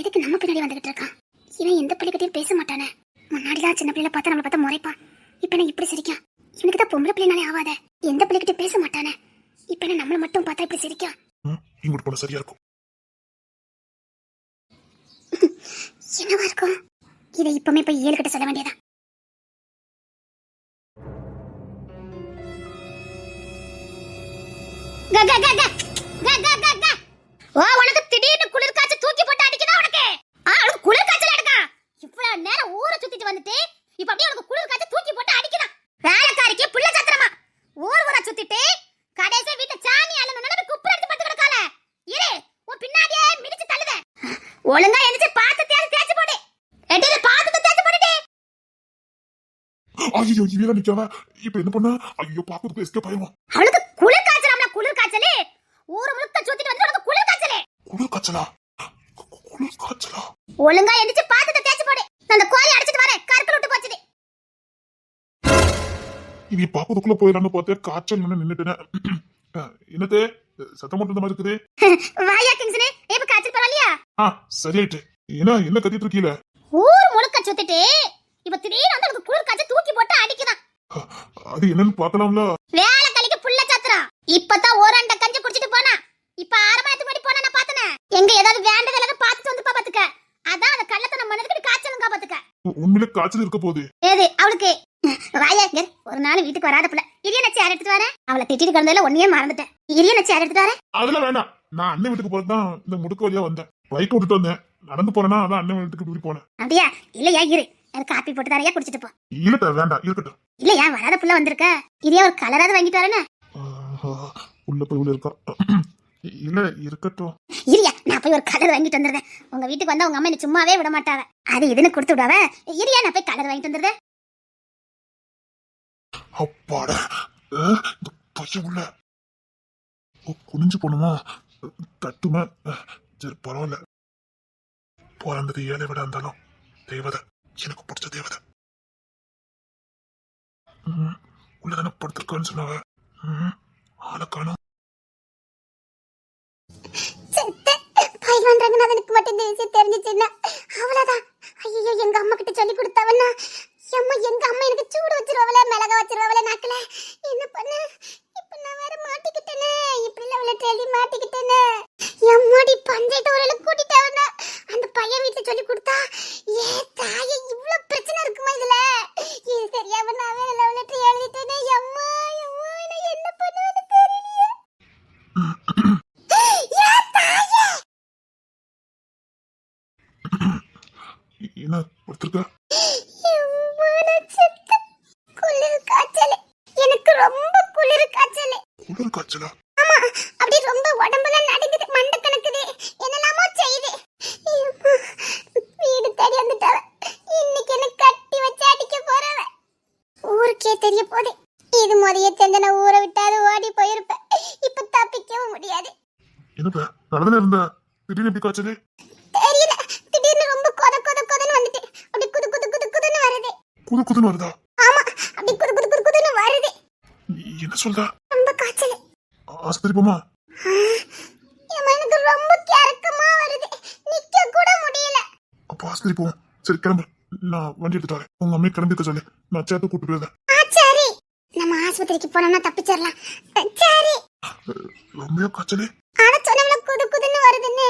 B: எதுக்கு நம்ம பின்னாடி வந்துகிட்டு இருக்கான்? இவன் எந்த பிள்ளைகிட்டையும் பேச மாட்டானே. முன்னாடிதான் சின்ன பிள்ளைல பார்த்தா நம்மளை பார்த்தா முறைப்பான். இப்ப என்ன இப்படி சிரிக்கா? இவனுக்கு தான் பொம்பளை பிள்ளைனாலே ஆவாத. எந்த பிள்ளைகிட்டையும் பேச மாட்டானே. இப்ப என்ன நம்மளை மட்டும் பார்த்தா இப்படி சிரிக்கா?
D: இங்கோட போனா சரியா இருக்கும்.
B: என்னவா இருக்கும்? இதை இப்பவுமே போய் 7 கிட்ட சொல்ல வேண்டியதா? ஓ, உனக்கு திடீர்னு குளிர் காய்ச்சல் தூக்கி போட்டு அடிக்குதா உனக்கு? உனக்கு குளிர் காய்ச்சல் எடுக்கா? இவ்வளவு நேரம் ஊரை சுத்திட்டு வந்துட்டு இப்ப அப்படியே உனக்கு குளிர் காய்ச்சல் தூக்கி போட்டு அடிக்குதான். வேலைக்காரிக்கு புள்ள சத்திரமா ஊரா சுத்திட்டு கடைசி வீட்டுல சாணி அள்ளணும் நினைப்பு குப்பை எடுத்து பத்து கிடக்கால. இரு, உன் பின்னாடியே மிதிச்சு தள்ளுத. ஒழுங்கா எந்திரிச்சு பாத்து தேய்ச்சி போடு. எட்டில பாத்து தேய்ச்சி போடுடி.
D: ஐயோ, இவன் நிக்காத. இப்ப என்ன பண்ண? ஐயோ, பாக்கிறதுக்கு எஸ்கேப் ஆயிடுவான்.
B: அவளுக்கு குளிர் காய்ச்சலாம்ல, குளிர் காய்ச்சலே. ஊர் முழுக்க சுத்திட்டு வந்து உனக்கு குளிர் காய்ச்சலே.
D: குளிர் காய்ச்சலா? குளிர் காய்ச்சலா?
B: ஒழுங்கா எந்திரிச்சு பாத்து தேய்ச்சி போடு. அந்த கோழி அடிச்சிட்டு வரேன், கற்கள் விட்டு போச்சுடி.
D: இவ பாக்கிறதுக்குள்ள போயிடலான்னு பார்த்தேன், காய்ச்சல் நின்னுட்டேன். என்னத்தே சத்தம் மட்டும் இந்த மாதிரி இருக்குது?
B: வாயா கிங்ஸ்னே, இப்ப காய்ச்சல் பரவாயில்லையா?
D: சரியாயிட்டு. என்ன கத்திட்டு இருக்கீல?
B: ஊர் முழுக்க சுத்திட்டு இப்ப திடீர்னு வந்து உனக்கு குளிர் காய்ச்சல் தூக்கி போட்டு அடிக்குதான்.
D: அது என்னன்னு பார்க்கலாம்ல?
B: வேலை கழிக்க புள்ள சத்திரம். இப்பதான் ஒரு அண்ட கஞ்சி குடிச்சிட்டு போனா. இப்ப 6 மணிக்கு முன்னாடி போனா நான் பார்த்தனே. எங்க ஏதாவது வேண்டதெல்லாம் பார்த்துட்டு வந்து பாத்துக்க. அதான் அந்த கள்ளத்தனம் மனதுக்கு காய்ச்சலுங்க பாத்துக்க.
D: உண்மையிலே காய்ச்சல் இருக்க போகுது.
B: ஏது அவளுக்கு? வாயா இங்க. ஒரு நாள் வீட்டுக்கு வராத புள்ள. இரியன சேர் எடுத்துட்டு வரேன். அவளை திட்டிட்டு கிடந்ததுல ஒன்னையே மறந்துட்டேன். இரியன சேர் எடுத்துட்டு வரேன்.
D: அதெல்லாம் வேண்டாம். நான் அண்ணன் வீட்டுக்கு போறதுதான் இந்த முடுக்கு வழியா வந்தேன். பைக் விட்டுட்டு வந்தேன். நடந்து போறேன்னா அதான் அண்ணன் வீட்டுக்கு இப்படி போனேன்.
B: அப்படியா? இல்லையா, இரு. எனக்கு காப்பி போட்டு தரையா குடிச்சிட்டு போ.
D: இல்ல வேண்டாம், இருக்கட்டும்.
B: இல்லையா, வராத புள்ள வந்திருக்க. இரியா ஒரு கலராவது வாங்கிட்டு வரேன்னு.
D: உள்ள போய் உள்ள இருக்கா? இல்ல இருக்கட்டும்.
B: இரியா, நான் போய் ஒரு கலர் வாங்கிட்டு வந்துடுறேன். உங்க வீட்டுக்கு வந்தா உங்க அம்மா என்ன சும்மாவே விட மாட்டாங்க. அது இதுன்னு கொடுத்து விடாவ. இரியா, நான் போய் கலர் வாங்கிட்டு வந்துடுறேன்.
D: அப்பாடா, இந்த பையன் உள்ள குனிஞ்சு போணுமா? தட்டுமே. சரி, பரவாயில்ல. பிறந்தது ஏழை விட இருந்தாலும் தேவதை, எனக்கு பிடிச்ச தேவதை. உள்ளதானே படுத்திருக்கான்னு சொன்னாங்க. ஆளை காணோம்.
B: எனக்கு மட்டும் இந்த விஷயம் தெரிஞ்சிச்சுன்னா அவ்வளவுதான். ஐயோ, எங்க அம்மா கிட்ட சொல்லி கொடுத்தவனா அம்மா, எங்க அம்மா எனக்கு சூடு வச்சிருவாவல, மிளகா வச்சிருவாவல நாக்குல. என்ன பண்ண? இப்ப நான் வேற மாட்டிக்கிட்டேனே. இப்படி அவளை தேடி மாட்டிக்கிட்டேனே. எம்மாடி, பஞ்சாயத்து ஊர்ல கூட்டிட்டாவனா. அந்த பையன் வீட்டுல சொல்லி கொடுத்தா ஏ தாயே, இவ்ளோ பிரச்சனை இருக்குமா இதுல? இது தெரியாம நான் வேற லெவலெட்டர் எழுதிட்டேனே. அம்மா அம்மா, நான் என்ன பண்ணுவேன்னு தெரியலையே.
D: என்ன படுத்திருக்க?
B: குளிர் காய்ச்சல். எனக்கு ரொம்ப குளிர் காய்ச்சல்.
D: குளிர் காய்ச்சலா?
B: ஆமா, அப்படி ரொம்ப உடம்புல நடுங்குது, மண்டை கணக்குது, என்னெல்லாமோ செய்யுது. வீடு தேடி வந்துட்டாவ. இன்னைக்கு என்ன கட்டி வச்சு அடிக்க போறவ. ஊருக்கே தெரிய போகுது. இது முறைய தெரிஞ்ச நான் ஊரை விட்டாது ஓடி போயிருப்பேன். இப்ப தப்பிக்கவும் முடியாது.
D: என்னப்ப நடந்துன்னு இருந்த திடீர்னு எப்படி காய்ச்சல்?
B: தெரியல, திடீர்னு ரொம்ப கொதன்னு வந்துட்டு அப்படி குது குது குது குதுன்னு வருது.
D: குது குதுன்னு வருதா?
B: ஆமா, அப்படி குது குது குது குதுன்னு வருது.
D: என்ன சொல்ற?
B: ரொம்ப காய்ச்சல்.
D: ஆஸ்பத்திரி போமா?
B: எனக்கு ரொம்ப கரக்கமா வருது, நிக்க கூட முடியல.
D: அப்ப ஆஸ்பத்திரி போவோம். சரி, கிளம்பு. நான் வண்டி எடுத்துட்டு வரேன். உங்க அம்மையை கிளம்பிக்க சொல்லு. நான் சேர்த்து கூட்டு போயிருந்தேன்.
B: சரி, நம்ம ஆஸ்பத்திரி ஆஸ்பத்திரிக்கு போனோம்னா தப்பிச்சிடலாம். சரி.
D: ரொம்பவே காய்ச்சலே.
B: ஆனா சொன்னவள குது குதுன்னு வருதுன்னு.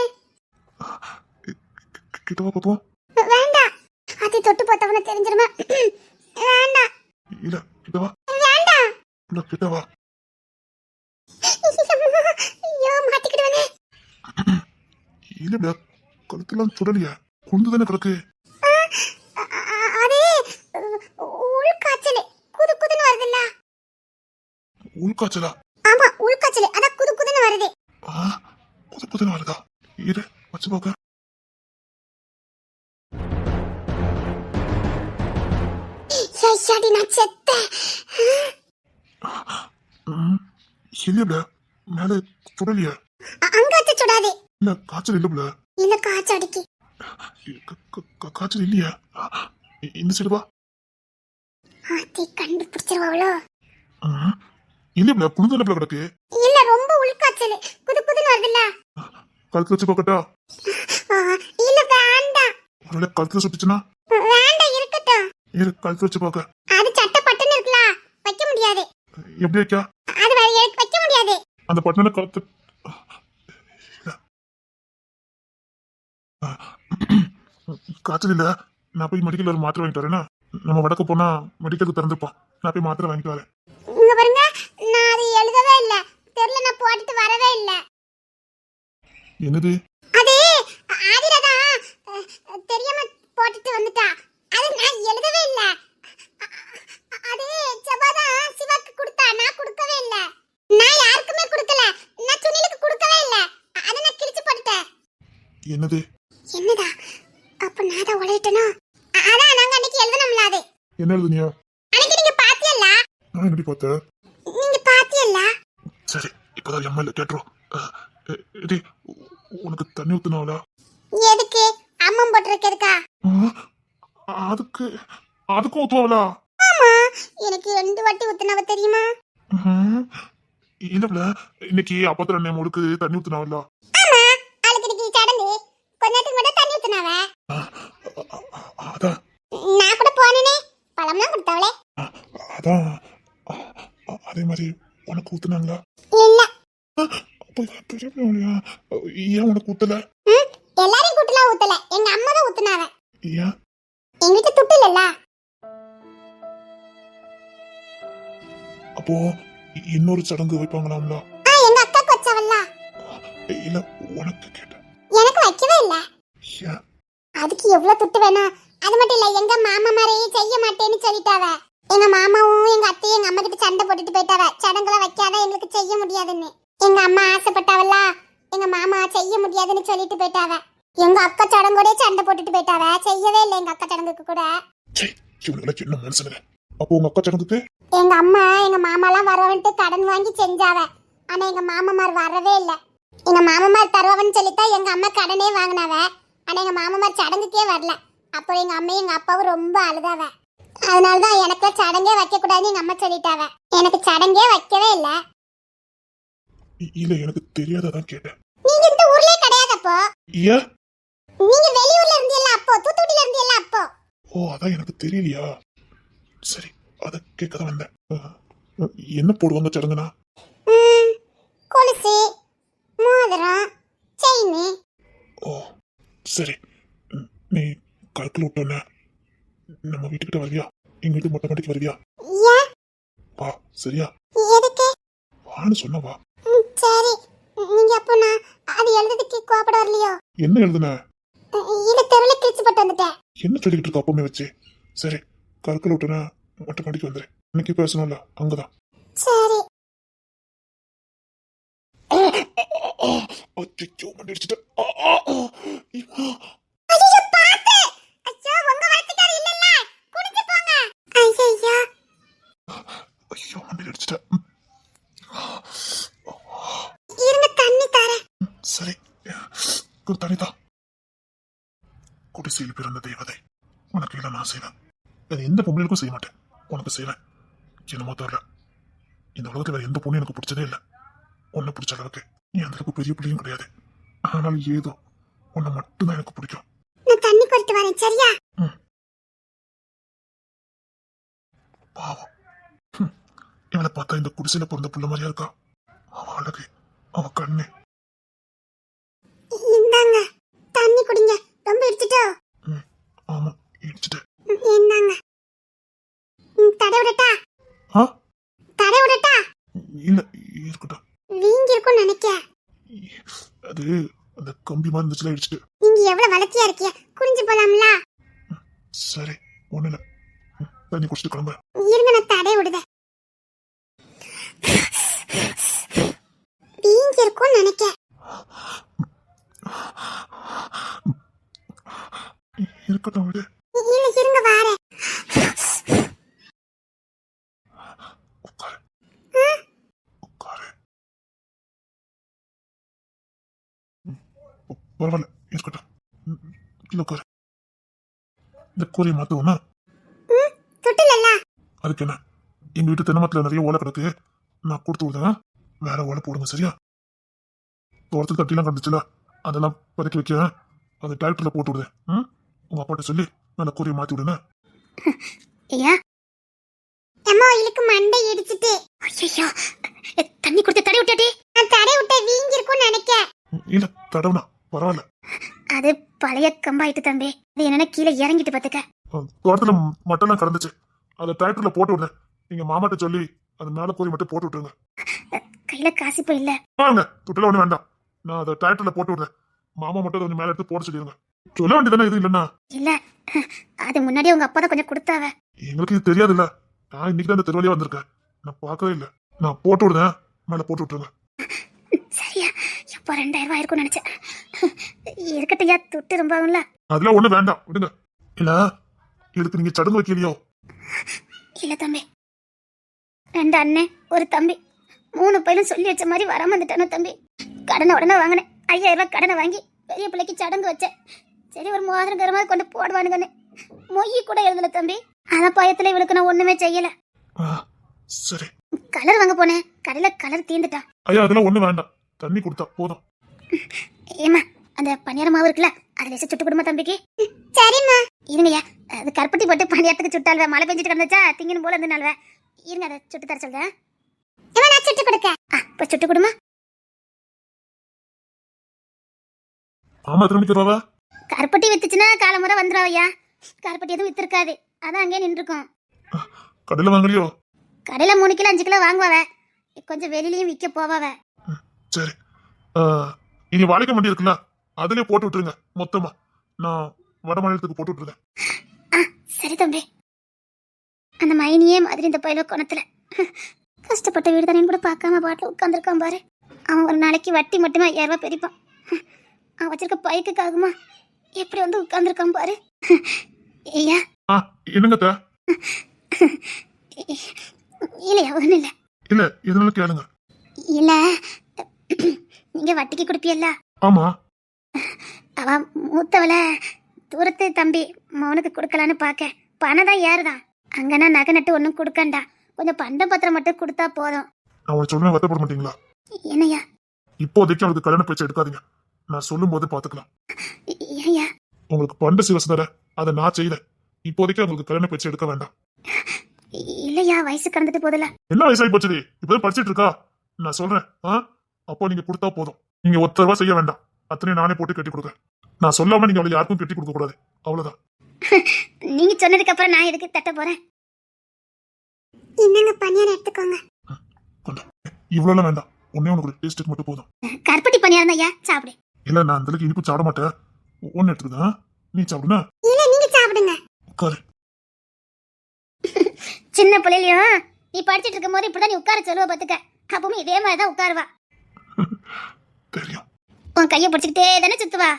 D: கிட்டவா பாப்போம்.
B: வேண்டாம், அதை தொட்டு பார்த்தவன தெரிஞ்சிருமா? வேண்டாம்.
D: இல்ல கிட்டவா.
B: வேண்டாம்.
D: இல்ல கிட்டவா.
B: ஐயோ மாட்டிக்கிடுவனே.
D: இல்ல கழுத்தெல்லாம் சுடலையா? குண்டுதானே கிடக்கு.
B: அது உள்காய்ச்சல் குது குதுன்னு வருதுல்ல.
D: உள்காய்ச்சலா?
B: ஆமா உள்காய்ச்சல், அதான் குது குதுன்னு வருது.
D: புது புதுன்னு வருதா? இரு வச்சு பார்க்க.
B: ஐயாடி நான் செத்தேன்.
D: இல்ல மேல சுடலையா?
B: அங்காச்சு சுடாது.
D: இல்ல காய்ச்சல் இல்ல.
B: இல்ல காய்ச்சல் அடிக்கி.
D: காய்ச்சல் இல்லையா? இந்த சைடு வா.
B: ஆத்தி கண்டுபிடிச்சிருவாளோ?
D: இல்ல குளிர்ந்த கிடக்கு.
B: இல்ல ரொம்ப உள்காய்ச்சல் குது குதுன்னு வருதுல்ல.
D: கழுத்துல வச்சு பார்க்கட்டா?
B: இல்ல வேண்டாம்.
D: ஒருவேளை கழுத்துல சுட்டுச்சுன்னா?
B: வேண்டாம் இருக்கட்டும்.
D: இரு கழுத்துல வச்சு பார்க்க.
B: அது சட்டை பட்டுன்னு இருக்கலாம், வைக்க முடியாது.
D: எப்படி வைக்கா?
B: அது வைக்க முடியாது.
D: அந்த பட்டனை கழுத்து. காய்ச்சல் இல்ல. நான் போய் மெடிக்கல் ஒரு மாத்திரை வாங்கிட்டு வரேன்னா. நம்ம வடக்கு போனா மெடிக்கலுக்கு திறந்துப்பான். நான் போய் மாத்திரை வாங்கிட்டு வரேன்.
B: இங்க பாருங்க, நான் அது எழுதவே இல்ல. தெரியல, நான் போட்டுட்டு வரவே இல்ல.
D: என்னது?
B: அது ஆதிரதா தெரியாம போட்டுட்டு வந்துட்டா. அது நான் எழுதவே இல்ல. அது ஜபாதா சிவாக்கு கொடுத்தா, நான் கொடுக்கவே இல்ல. நான் யாருக்குமே கொடுக்கல. நான் சுனிலுக்கு கொடுக்கவே இல்ல. அத நான் கிழிச்சு போட்டுட்டேன்.
D: என்னது?
B: என்னடா? அப்ப நான் தான் உழைட்டனோ? அதான் நாங்க அன்னைக்கு எழுதணும்ல. அது
D: என்ன எழுதுனியா?
B: அன்னைக்கு நீங்க பாத்தியல்ல?
D: நான் எப்படி பார்த்தேன்?
B: நீங்க பாத்தியல்ல?
D: சரி இப்பதான் எம்எல்ஏ கேட்டுரும். உனக்கு தண்ணி ஊத்துனாவளா?
B: எதுக்கு? அம்மம் போட்டுருக்கா?
D: அதுக்கு அதுக்கும் ஊத்துவாங்களா?
B: ஆமா, எனக்கு 2 வாட்டி ஊத்துனவ தெரியுமா?
D: இல்ல இன்னைக்கு அப்பத்துல அண்ணன் முழுக்கு தண்ணி ஊத்துனாவளா?
B: ஆமா, அதுக்கு இன்னைக்கு சடங்கு. கொஞ்ச நேரத்துக்கு மட்டும் தண்ணி ஊத்துனவ.
D: அதான்
B: நான் கூட போனேனே, பழம்லாம் கொடுத்தவளே.
D: அதான் அதே மாதிரி உனக்கு ஊத்துனாங்களா?
B: இல்ல.
D: ஏன் உனக்கு ஊத்தல?
B: எல்லாரையும் கூட்டலாம் ஊத்தல, எங்க அம்மா தான் ஊத்துனாவ.
D: ஏன்?
B: எங்கிட்ட துட்டு இல்லல்ல.
D: அப்போ இன்னொரு சடங்கு வைப்பாங்களாம்ல?
B: எங்க அக்காக்கு வச்சவல்ல.
D: இல்ல உனக்கு கேட்டேன்.
B: எனக்கு வைக்கவே இல்ல.
D: ஏன்?
B: அதுக்கு எவ்வளவு துட்டு வேணும்? அது மட்டும் இல்ல, எங்க மாமா மாதிரியே செய்ய மாட்டேன்னு சொல்லிட்டாவ. எங்க மாமாவும் எங்க அத்தையும் எங்க அம்மா கிட்ட சண்டை போட்டுட்டு போயிட்டாவ. சடங்குலாம் வைக்காத, எங்களுக்கு செய்ய முடியாதுன்னு. எங்க அம்மா ஆசைப்பட்டாவல்ல, எங்க மாமா செய்ய முடியாதுன்னு சொல்லிட்டு போயிட்டாவ. எங்க அக்கா சடங்கோட சண்டை போட்டுட்டு போயிட்டாவ. செய்யவே இல்லை எங்க அக்கா சடங்குக்கு கூட.
D: இவனுக்கு என்ன மனசுங்க? அப்போ உங்க அக்கா சடங்குக்கு
B: எங்க அம்மா எங்க மாமாலாம் வரவன்ட்டு கடன் வாங்கி செஞ்சாவ. ஆனா எங்க மாமமார் வரவே இல்ல. எங்க மாமமார் தருவன்னு சொல்லித்தான் எங்க அம்மா கடனே வாங்கினாவ. ஆனா எங்க மாமமார் சடங்குக்கே வரல. அப்புறம் எங்க அம்மையும் எங்க அப்பாவும் ரொம்ப அழுதாவ. அதனாலதான் எனக்கு சடங்கே வைக்க கூடாதுன்னு எங்க அம்மா சொல்லிட்டாவ. எனக்கு சடங்கே வைக்கவே இல்ல.
D: இல்ல எனக்கு தெரியாததான் கேட்டேன்.
B: நீங்க இந்த ஊர்லயே கிடையாதப்போ?
D: ஏன்?
B: நீங்க வெளியூர்ல இருந்தீல்ல அப்போ, தூத்துக்குடியில இருந்தீல்ல அப்போ.
D: ஓ அதான் எனக்கு தெரியலையா? சரி அத கேட்கதான் வந்தேன். என்ன போடுவாங்க சடங்குனா?
B: கொலுசு, மோதிரம், செயின்.
D: ஓ சரி. நீ கழுத்துல விட்டோன்ன நம்ம வீட்டுக்கிட்ட வருவியா? எங்க வீட்டு மொட்டை மாடிக்கு வருவியா?
B: ஏன்?
D: வா சரியா?
B: எதுக்கு?
D: வான்னு சொன்ன வா.
B: சரி. நீங்க அப்போ நான் அது எழுதுறதுக்கு கோபப்பட வரலையோ?
D: என்ன எழுதுன?
B: இல்ல தெருல கிழிச்சு போட்டு வந்துட்டேன்.
D: என்ன சொல்லிக்கிட்டு இருக்க அப்பமே வச்சு? சரி கழுத்துல விட்டோன்னா மொட்டை மாடிக்கு வந்துரு. இன்னைக்கு பேசணும்ல அங்கதான்.
B: சரி.
D: அச்சோ மண்டிச்சிட்ட.
B: ஐயோ பாத்து. ஐயோ உங்க வயசுக்கார இல்லல்ல. குடிச்சு போங்க. ஐயோ.
D: ஐயோ மண்டிச்சிட்ட.
B: இருங்க தண்ணி தரேன்.
D: சரி தனிதா. குடிசையில் பிறந்த தெய்வதை உனக்கு இல்லை நான் செய்வேன். அது எந்த பொம்பளைக்கும் செய்ய மாட்டேன், உனக்கு செய்வேன். என்னமோ தெரியல, இந்த உலகத்துல வேற எந்த பொண்ணு எனக்கு பிடிச்சதே இல்லை. உன்னை பிடிச்ச அளவுக்கு நீ அந்த அளவுக்கு பெரிய பிள்ளையும் கிடையாது. ஆனால் ஏதோ உன்னை மட்டும்தான் எனக்கு பிடிக்கும்.
B: நான் தண்ணி கொண்டு வரேன் சரியா?
D: பாவம் இவளை பார்த்தா இந்த குடிசையில பிறந்த புள்ள மாதிரியா இருக்கா. அவ அழகு, அவ கண்ணு.
B: இந்தாங்க தண்ணி குடிங்க. ரொம்ப இடிச்சிட்டோ?
D: ஆமா, இடிச்சிட்டேன்.
B: இந்தாங்க. தடை விடட்டா?
D: ஆ
B: தடை விடட்டா?
D: இல்ல, இருக்கட்டும்.
B: வீங்கி இருக்கும்னு நினைக்க.
D: அது அந்த கம்பி மாதிரி இருந்துச்சுல, இடிச்சிட்டு.
B: நீங்க எவ்வளவு வளர்த்தியா இருக்கிய, குனிஞ்சு போலாம்ல.
D: சரி, ஒண்ணு இல்ல. தண்ணி குடிச்சிட்டு கிளம்புறேன்.
B: இருங்க, நான் தடை விடுத. வீங்கி இருக்கும்னு நினைக்க.
D: இருக்கட்டும், விடு.
B: இல்ல, இருங்க வாரேன்.
D: உட்காரு, உட்காரு. பரவாயில்ல, இருக்கட்டும். கீழே உட்காரு. இந்த கூரையை மாத்துவோம்னா?
B: தொட்டிலல்ல.
D: அதுக்கு என்ன, எங்க வீட்டு தென்னமரத்துல நிறைய ஓலை கிடக்கு, நான் கொடுத்து விடுறேன். வேற ஓலை போடுங்க, சரியா? தோட்டத்துக்கு தட்டிலாம் கிடந்துச்சுல, அதெல்லாம் பறக்கி வைக்க அதை டிராக்டர்ல போட்டு விடுறேன். உங்க அப்பாட்ட சொல்லி மேல கூரையை மாத்தி விடுங்க.
B: ஐயா, அம்மா இலுக்கு மண்டை இடிச்சிட்டு. ஐயோ, தண்ணி கொடுத்து தடை விட்டாடி. நான் தடை விட்ட வீங்கி இருக்கும்னு நினைக்க.
D: இல்ல, தடவுனா பரவாயில்ல.
B: அது பழைய கம்பாயிட்டு தம்பி. அது என்னன்னா கீழே இறங்கிட்டு பாத்துக்க.
D: தோட்டத்துல மட்டெல்லாம் கடந்துச்சு, அதை டிராக்டர்ல போட்டு விடுறேன். நீங்க மாமாட்ட சொல்லி அது மேல கூரை மட்டும் போட்டு விட்டுருங்க.
B: கையில காசு இப்போ இல்ல.
D: வாங்க, துட்டுல ஒண்ணு வேண்டாம். நான் அதை டிராக்டர்ல போட்டு விடுறேன். மாமா மட்டும் கொஞ்சம் மேல எடுத்து போட சொல்லிடுங்க. சொல்ல வேண்டியதானே, இது இல்லன்னா?
B: இல்ல, அது முன்னாடியே உங்க அப்பா தான் கொஞ்சம் கொடுத்தாவ.
D: எங்களுக்கு இது தெரியாது இல்ல. நான் இன்னைக்கு தான் இந்த தெருவழியா வந்திருக்கேன். நான் பார்க்கவே இல்லை. நான் போட்டு விடுறேன், மேல போட்டு விட்டுருங்க.
B: சரியா? எப்போ 2000 ரூபாய் இருக்கும்னு நினைச்சேன். இருக்கட்டையா, துட்டு ரொம்ப ஆகும்ல.
D: அதெல்லாம் ஒண்ணு வேண்டாம், விடுங்க. இல்ல, இதுக்கு நீங்க சடங்கு வைக்கலையோ?
B: இல்ல தம்பி, 2 அண்ணன் 1 தம்பி, 3 பையனும் சொல்லி வச்ச மாதிரி வராம வந்துட்டானோ தம்பி. கடனை உடனே வாங்கினேன். 5000 ரூபாய் கடனை வாங்கி பெரிய பிள்ளைக்கு சடங்கு வச்சேன். சரி, ஒரு மோதிரம் கரமாக கொண்டு போடுவானுங்கன்னு மொய் கூட எழுதல தம்பி. அதான் பயத்துல இவளுக்கு நான் ஒண்ணுமே செய்யல.
D: சரி,
B: கலர் வாங்க போனேன், கடையில கலர் தீந்துட்டான்.
D: ஐயா, அதெல்லாம் ஒண்ணு வேண்டாம். தண்ணி கொடுத்தா போதும்.
B: ஏமா, அந்த பணியார மாவு இருக்குல்ல, அதுல சுட்டு கொடுமா தம்பிக்கு. சரிம்மா. இருங்கய்யா, அது கருப்பட்டி போட்டு பணியாரத்துக்கு சுட்டால்வே. மழை பெஞ்சிட்டு கிடந்துச்சா, திங்கணும் போல இருந்தனால்வே. இருங்க, அதை சுட்டு தர சொல்றேன். நான் சுட்டு கொடுக்க. இப்போ சுட்டு கொடுமா.
D: ஆமா, திரும்பிக்கு வருவா.
B: கருப்பட்டி வித்துச்சுன்னா காலமுறை வந்துடாவையா. கருப்பட்டி எதுவும் வித்துருக்காது, அதான் அங்கேயே நின்றுருக்கோம்.
D: கடையில வாங்கலையோ?
B: கடையில 3 கிலோ 5 கிலோ வாங்குவாவ, கொஞ்சம் வெளியிலயும் விற்க போவாவ.
D: சரி, இனி வாழைக்க வண்டி இருக்குல்ல, அதுலயே போட்டு விட்டுருங்க மொத்தமா. நான் வட மாநிலத்துக்கு போட்டு விட்டுருக்கேன்.
B: சரி தம்பி. அந்த மைனியே மாதிரி இந்த பயில குணத்துல கஷ்டப்பட்ட வீடு தானே கூட பார்க்காம பாட்டில் உட்காந்துருக்கான் பாரு. அவன் ஒரு நாளைக்கு வட்டி மட்டுமே 5000 ரூபாய் பெரிப்பான். அவன் வச்சிருக்க பைக்குக்காகுமா எப்படி வந்து உட்காந்துருக்கான் பாரு. ஐயா,
D: என்னங்க?
B: இல்லையா, ஒன்றும் இல்லை.
D: இல்ல, எதுனாலும் கேளுங்க.
B: இல்ல, நீங்க வட்டிக்கு கொடுப்பியல்ல?
D: ஆமா.
B: அவ மூத்தவள தூரத்து தம்பி மௌனுக்கு கொடுக்கலான்னு பார்க்க. பணம் தான் ஏறுதான். அங்கன்னா நகை நட்டு ஒன்றும் கொடுக்கண்டா, கொஞ்சம் பண்டம் பத்திரம் மட்டும் கொடுத்தா போதும்.
D: நான் உனக்கு சொல்லுவேன், வருத்தப்பட மாட்டீங்களா?
B: என்னையா?
D: இப்போதைக்கு அவளுக்கு கல்யாண பேச்சு எடுக்காதீங்க. நான் சொல்லும் போது பாத்துக்கலாம்.
B: ஏயா?
D: உங்களுக்கு பண்ட சிவசம் தர, அதை நான் செய்யறேன். இப்போதைக்கு உங்களுக்கு கல்யாண பேச்சு எடுக்க வேண்டாம்.
B: இல்லையா, வயசு கடந்துட்டு போதில்ல.
D: என்ன வயசாகி போச்சு? இப்பதான் படிச்சிட்டு இருக்கா. நான் சொல்றேன், அப்போ நீங்க கொடுத்தா போதும். நீங்க 1 ரூபா செய்ய வேண்டாம். அத்தனை நானே போட்டு கட்டி கொடுக்குறேன். நான் சொல்லாம நீங்க அவளை யாருக்கும் கட்டி கொடுக்க கூடாது, அவ்வளவுதான்.
B: நீங்க சொன்னதுக்கு அப்புறம் நான் எதுக்கு தட்ட போறேன்? என்னங்க பணியாரம் எடுத்துக்கோங்க.
D: இவ்வளவு வேண்டாம், ஒன்னே உனக்கு டேஸ்ட்டுக்கு மட்டும் போதும்.
B: கருப்பட்டி பணியாரம் ஐயா, சாப்பிடு.
D: இல்ல, நான் அந்த அளவுக்கு இனிப்பு சாப்பிட மாட்டேன். ஒன்னு எடுத்துக்குதான், நீ சாப்பிடுனா.
B: இல்ல, நீங்க சாப்பிடுங்க.
D: உட்காரு.
B: சின்ன பிள்ளைலையும் நீ படிச்சிட்டு இருக்கும் போது இப்படிதான் நீ உட்கார சொல்லுவ பாத்துக்க. அப்பவும் இதே மாதிரிதான் உட்காருவா.
D: தெரியும்.
B: உன் கைய பிடிச்சிக்கிட்டே தானே சுத்துவா.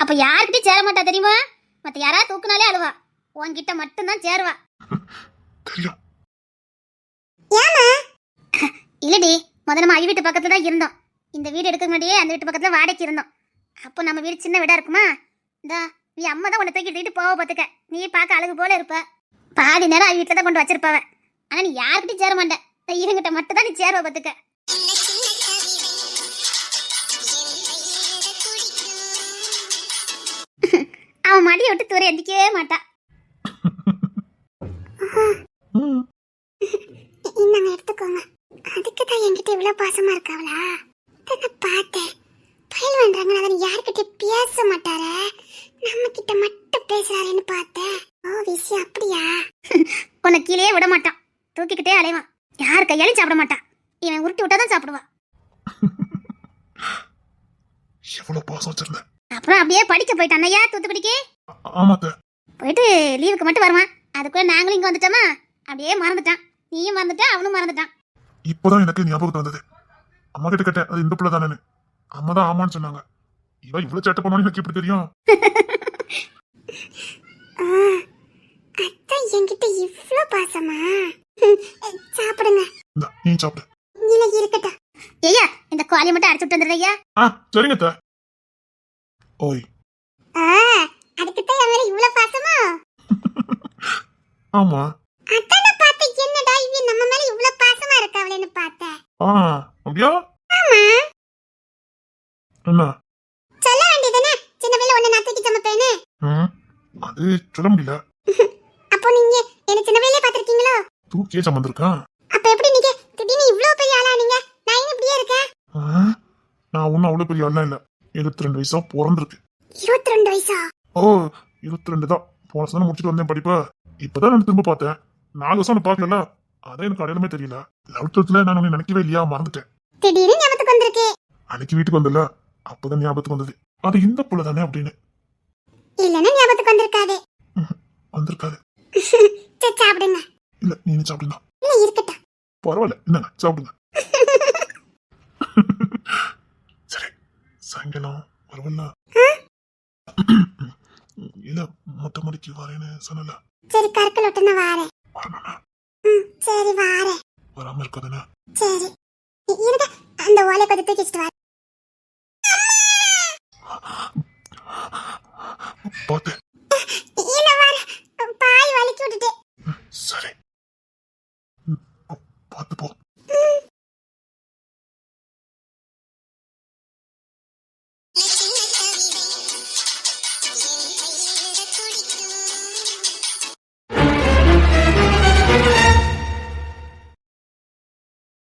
B: அப்ப யாருக்கிட்டயும் சேர மாட்டா தெரியுமா? மத்த யாரா தூக்குனாலே அழுவா, உன்கிட்ட மட்டும்தான் சேருவா.
D: தெரியும்.
B: இல்லடி, முதல்ல நம்ம வீட்டு பக்கத்துல தான் இருந்தோம். இந்த வீடு எடுக்க முன்னாடியே அந்த வீட்டு பக்கத்துல வாடகைக்கு இருந்தோம். அப்போ நம்ம வீடு சின்ன வீடா இருக்குமா? இந்த நீ அம்மா தான் உன்னை தூக்கிட்டு போக பாத்துக்க. நீ பார்க்க அழகு போல இருப்ப. பாதி நேரம் அவ வீட்டுல தான் கொண்டு வச்சிருப்பாவ. ஆனா நீ யாருக்கிட்டையும் சேர மாட்டேன். இவங்கிட்ட மட்டும் தான் நீ சேருவ பாத்துக்க. அவன் மடியை விட்டு தூர எந்திக்கவே மாட்டா. பாத்துக்கோங்க. அதுக்கு தான் என்கிட்ட இவ்வளவு பாசமா இருக்காவளா? நான் பார்த்தேன். பயல் பண்றாங்க, அதான் யார்கிட்ட பேச மாட்டாரே, நம்ம கிட்ட மட்டும் பேசுறாருன்னு பார்த்தேன். ஓ விஷயம் அப்படியா?
E: உன்னை கீழே விட மாட்டான், தூக்கிக்கிட்டே அலைவான். யார் கையாலும் சாப்பிட மாட்டான். இவன் உருட்டி விட்டாதான் சாப்பிடுவான்.
D: எவ்வளவு பாசம் வச்சிருந்தேன்.
E: அப்புறம் அப்படியே படிக்க போயிட்டான் ஐயா தூத்துக்குடிக்கு.
D: ஆமாத்த.
E: போயிட்டு லீவுக்கு மட்டும் வருவான். அதுக்குள்ள நாங்களும் இங்க வந்துட்டோமா, அப்படியே மறந்துட்டான். நீயும் மறந்துட்ட, அவனும் மறந்துட்டான்.
D: இப்பதான் எனக்கு ஞாபகத்து வந்தது. அம்மா கிட்ட கேட்டேன், அது இந்த பிள்ளை தானே. அம்மா தான் ஆமான்னு சொன்னாங்க. இவ இவ்வளவு சேட்டை பண்ணாலும் எனக்கு எப்படி தெரியும்?
B: அதான் என்கிட்ட இவ்ளோ பாசமா? சாப்பிடுங்க.
D: இந்த நீ சாப்பிடு.
B: இல்ல இருக்கட்டும்.
E: ஐயா இந்த கோழி மட்டும் அடிச்சு விட்டு வந்துடுற ஐயா.
D: சரிங்க அத்தை. ஓய்.
B: அதுக்கு தான் என் மேல இவ்ளோ பாசமா?
D: ஆமா.
B: அதான் நான் பார்த்தேன், என்னடா இவன் நம்ம மேல இவ்ளோ பாசமா இருக்காவளேன்னு பார்த்தேன்.
D: அப்படியா?
B: ஆமா.
D: என்ன
B: சொல்ல வேண்டியதுதானே, சின்ன பிள்ளை ஒண்ணு நான் தூக்கி சமைப்பேன்னு.
D: அது சொல்ல முடியல.
B: அப்போ நீங்க என்ன சின்ன பிள்ளையே பாத்திருக்கீங்களோ?
D: தூக்கியே சமந்திருக்கான்.
B: அப்ப எப்படி நீங்க திடீர்னு இவ்ளோ பெரிய ஆளா நீங்க? நான் ஏன் இப்படியே இருக்கேன்?
D: நான் ஒன்னும் அவ்வளவு பெரிய ஆளா இல்ல. 22 வயசா பிறந்திருக்கு.
B: 22 வயசா?
D: ஓ 22 தான். போன வருஷம் முடிச்சுட்டு வந்தேன் படிப்ப. இப்பதான் நான் திரும்ப பார்த்தேன். 4 வருஷம் நான் பார்க்கல. அதான் எனக்கு அடையாளமே தெரியல. 11th நான் உன்னை நினைக்கவே இல்லையா, மறந்துட்டேன்.
B: திடீர்னு ஞாபகத்துக்கு வந்திருக்கு.
D: அன்னைக்கு வீட்டுக்கு வந்தல, அப்பதான் ஞாபகத்துக்கு வந்தது. அது இந்த புள்ள தானே அப்படின்னு.
B: இல்லன்னா ஞாபகத்துக்கு வந்திருக்காது.
D: வந்திருக்காது.
B: சரி சாப்பிடுங்க.
D: இல்ல நீ சாப்பிடுங்க.
B: இல்ல இருக்கட்டும்.
D: பரவாயில்ல, என்னங்க சாப்பிடுங்க. சரி சாயங்காலம் வருவல்ல. இல்ல மொட்டை மடிக்கு வரேன்னு சொன்னல.
B: சரி கற்கள் ஒட்டுன வாரேன்.
D: வரணும்னா
B: சரி வாரேன்.
D: வராம இருக்காதுண்ணா.
B: சரி இருங்க, அந்த ஓலை கொஞ்சம் தூக்கிட்டு வர.
D: பார்த்தேன்.